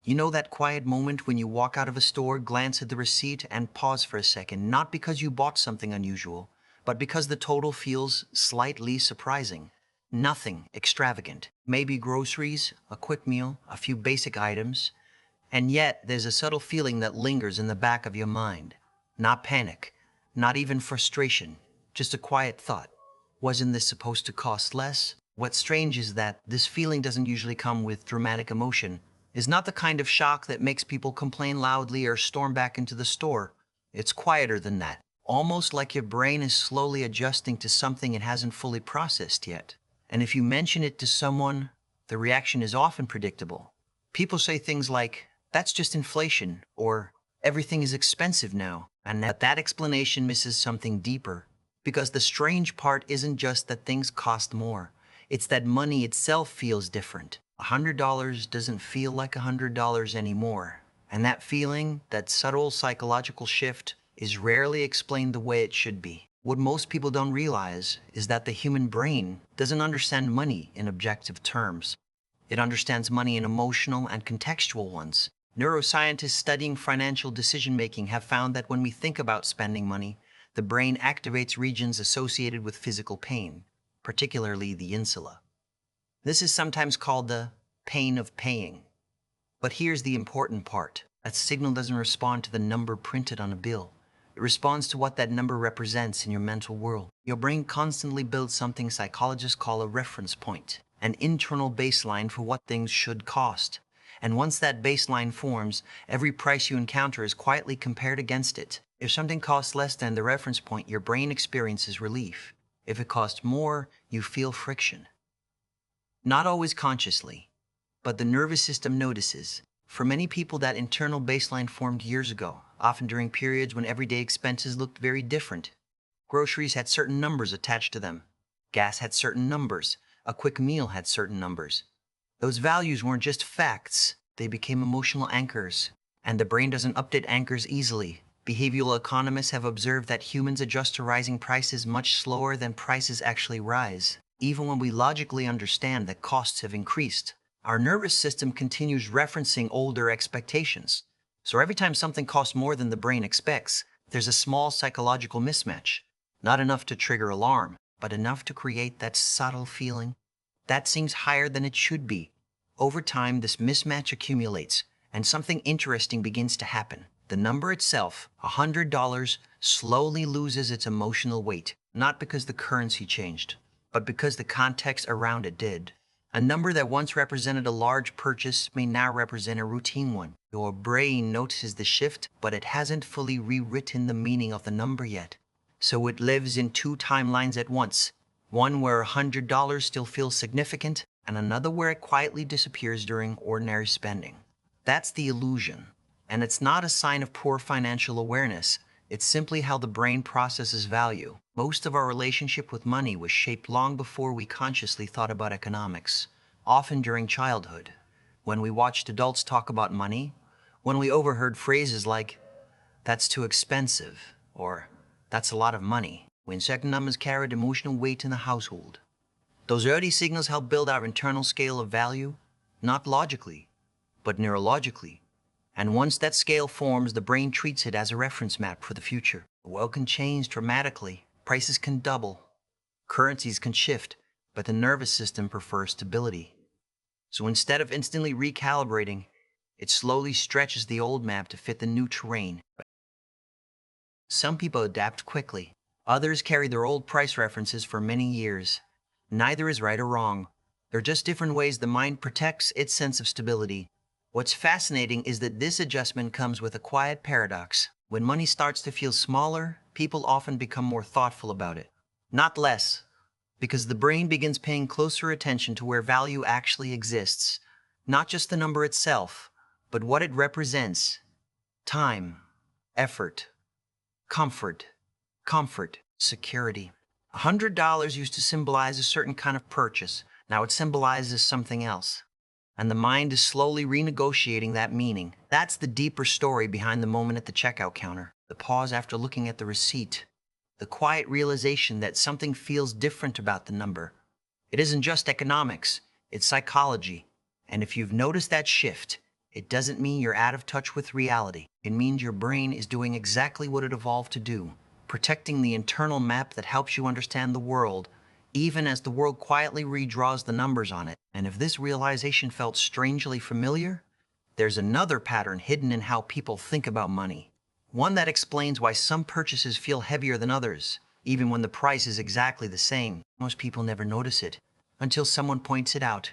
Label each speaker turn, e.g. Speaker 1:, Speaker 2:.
Speaker 1: You know that quiet moment when you walk out of a store, glance at the receipt, and pause for a second, not because you bought something unusual, but because the total feels slightly surprising. Nothing extravagant. Maybe groceries, a quick meal, a few basic items, and yet there's a subtle feeling that lingers in the back of your mind. Not panic, not even frustration, just a quiet thought. Wasn't this supposed to cost less? What's strange is that this feeling doesn't usually come with dramatic emotion. It's not the kind of shock that makes people complain loudly or storm back into the store. It's quieter than that, almost like your brain is slowly adjusting to something it hasn't fully processed yet. And if you mention it to someone, the reaction is often predictable. People say things like, "That's just inflation," or "Everything is expensive now." And that explanation misses something deeper. Because the strange part isn't just that things cost more, it's that money itself feels different. $100 doesn't feel like $100 anymore. And that feeling, that subtle psychological shift, is rarely explained the way it should be. What most people don't realize is that the human brain doesn't understand money in objective terms. It understands money in emotional and contextual ones. Neuroscientists studying financial decision-making have found that when we think about spending money, the brain activates regions associated with physical pain, particularly the insula. This is sometimes called the pain of paying. But here's the important part. That signal doesn't respond to the number printed on a bill. It responds to what that number represents in your mental world. Your brain constantly builds something psychologists call a reference point, an internal baseline for what things should cost. And once that baseline forms, every price you encounter is quietly compared against it. If something costs less than the reference point, your brain experiences relief. If it costs more, you feel friction. Not always consciously, but the nervous system notices. For many people, that internal baseline formed years ago, often during periods when everyday expenses looked very different. Groceries had certain numbers attached to them. Gas had certain numbers. A quick meal had certain numbers. Those values weren't just facts, they became emotional anchors. And the brain doesn't update anchors easily. Behavioral economists have observed that humans adjust to rising prices much slower than prices actually rise. Even when we logically understand that costs have increased, our nervous system continues referencing older expectations. So every time something costs more than the brain expects, there's a small psychological mismatch. Not enough to trigger alarm, but enough to create that subtle feeling. That seems higher than it should be. Over time, this mismatch accumulates, and something interesting begins to happen. The number itself, $100, slowly loses its emotional weight, not because the currency changed, but because the context around it did. A number that once represented a large purchase may now represent a routine one. Your brain notices the shift, but it hasn't fully rewritten the meaning of the number yet. So it lives in two timelines at once. One where $100 still feels significant, and another where it quietly disappears during ordinary spending. That's the illusion. And it's not a sign of poor financial awareness. It's simply how the brain processes value. Most of our relationship with money was shaped long before we consciously thought about economics, often during childhood. When we watched adults talk about money, when we overheard phrases like, "That's too expensive," or "That's a lot of money," when certain numbers carried emotional weight in the household. Those early signals help build our internal scale of value, not logically, but neurologically. And once that scale forms, the brain treats it as a reference map for the future. The world can change dramatically. Prices can double. Currencies can shift, but the nervous system prefers stability. So instead of instantly recalibrating, it slowly stretches the old map to fit the new terrain. Some people adapt quickly. Others carry their old price references for many years. Neither is right or wrong. They're just different ways the mind protects its sense of stability. What's fascinating is that this adjustment comes with a quiet paradox. When money starts to feel smaller, people often become more thoughtful about it. Not less, because the brain begins paying closer attention to where value actually exists. Not just the number itself, but what it represents. Time, effort, comfort, security. $100 used to symbolize a certain kind of purchase. Now it symbolizes something else. And the mind is slowly renegotiating that meaning. That's the deeper story behind the moment at the checkout counter, the pause after looking at the receipt, the quiet realization that something feels different about the number. It isn't just economics, it's psychology. And if you've noticed that shift, It doesn't mean you're out of touch with reality. It means your brain is doing exactly what it evolved to do, protecting the internal map that helps you understand the world, even as the world quietly redraws the numbers on it. And if this realization felt strangely familiar, there's another pattern hidden in how people think about money. One that explains why some purchases feel heavier than others, even when the price is exactly the same. Most people never notice it until someone points it out.